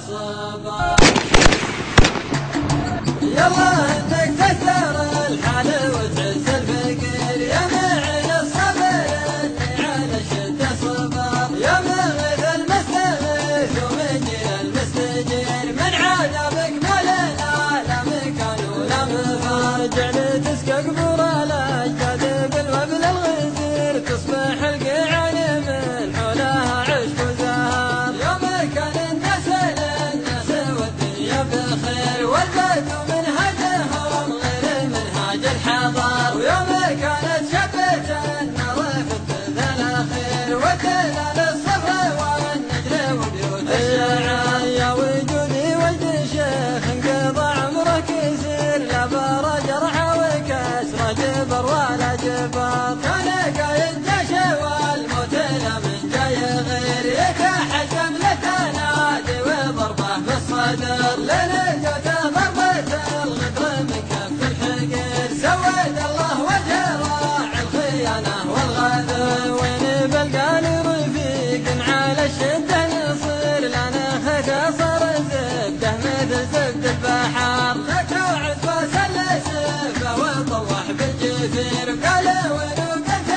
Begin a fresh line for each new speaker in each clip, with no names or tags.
الصبا. يلا انك تستر الحال وتعز الفقير يا معين الصبر اللي على الشدة صبر يا مغيث المستغيث ومجير المستجير من عذابك ملنا لا مكان ولا مفر جعل تسقى قبور الاجداد بالوبل الغزير تصبح القيعان من حولها عشق وزهر يوم كان الناس للناس والدنيا بخير والبدو منهجهم غير منهاج الحضر ويوم كانت شبة النظيف الثلث الأخير والدلال الصفر والنجر وبيوت الشعر يا وجودي وجد شيخ انقضى عمره كثير لا برج رعى وكسر جبر ولا جبر كان قايد جيش والموت لا من جاي غير يتحزم لتنادي وضربه بالصدر لنجته ضربة الغدر من كف الحقير سود الله وجه راعي الخيانة والغدر وين بلقى لي رفيق على الشدة نصير لنا ختصر زبده مثل زبد البحر توعد فسل سيفه وطوح بالجفير قال وين قلت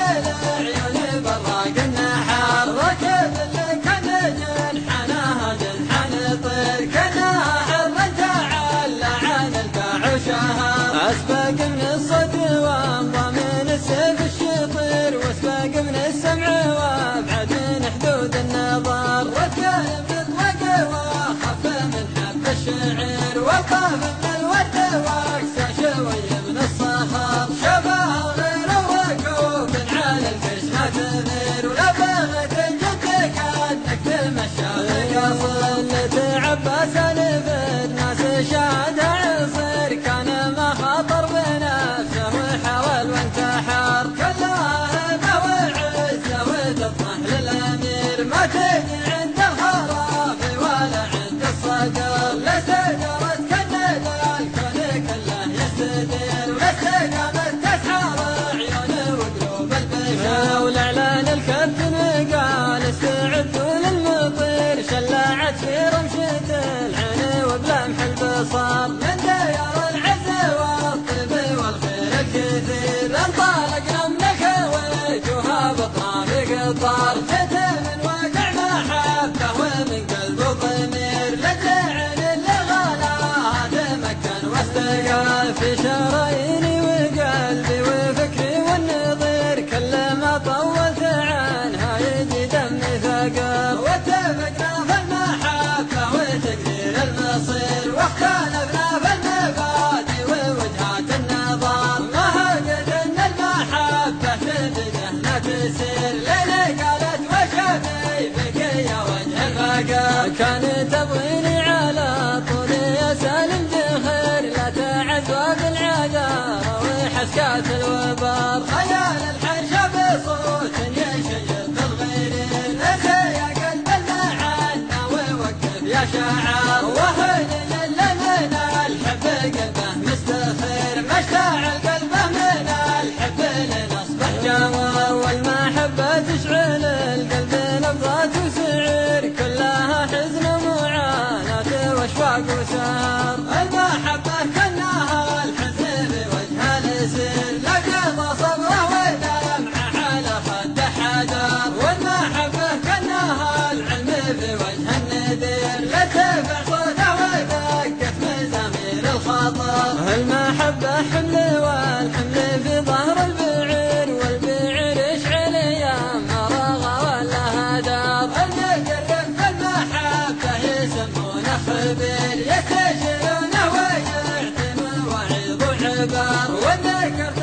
العيون براق النحر ركب لك النجن حناها جنحان طير كانها حر تعلى عن الباع وشهر اسبق من الصد وامضى من السيف الشطير واسبق من السمع وابعد من حدود النظر واتكلم بطلق واخف من حب الشعر وطاف من الورد واكسى شوي من الصخر شبه غير وقوف على الكشمة تثير ولا بغت جدك انك تمشى بالقصر اللي عباس الفد ناس شاهدها عصير كان ما خاطر بنفسه وحاول وانتحر كلها هبه وعزه وتطمح للامير ما تجي عند الخرافي ولا عند الصقر لسجرت كالندى الكون كله يستدير واستقامت تسحر عيون وقلوب البشر والاعلان الكابتن قال استعدوا للمطير شلعت في رمشة العين وبلمح البصر من ديار العز والطيب والخير الكثير انطلقنا من الكويت وهبطنا بقطار جت من واقع محبه ومن قلب ضمير للعين اللي غلاها تمكن واستقر في شراييني وقلبي وفكري والنظير كل ما طولت عنها يجي دمي ثقل واتفقنا في المحبه وتقدير المصير واختلفنا في المبادئ ووجهات النظر ما هدد ان المحبه تبدأ تسير ليلي قالت وشفي بك يا وجه الفقر كانت تبغيني على طول يا سالم بخير لا تعزوى بالعذار وحسكات الوبر خيال الحرشه بصوت يشيب بالغيرين انت يا قلب المعنى ووقف يا شاعر وهن من الحب قلبه مستخير مشتاع قلبه من الحب لنصبح جوار والمحبه تشعل القلب نبضات وسعير كلها حزن ومعاناه واشواق وسهر المحبه كانها الحزن بوجه اليسير لقضى صبره ودمعه على خده حجر والمحبه كانها العلم بوجه الندير لترفع صوته ودقت مزامير الخطر المحبه حمل والحمل في ظهر البعير والبعير يشعل ايام رغى ولا هدر المقرب في المحبه يسمونه خبير يستشيرونه ويعطي مواعظ وعبر والنكر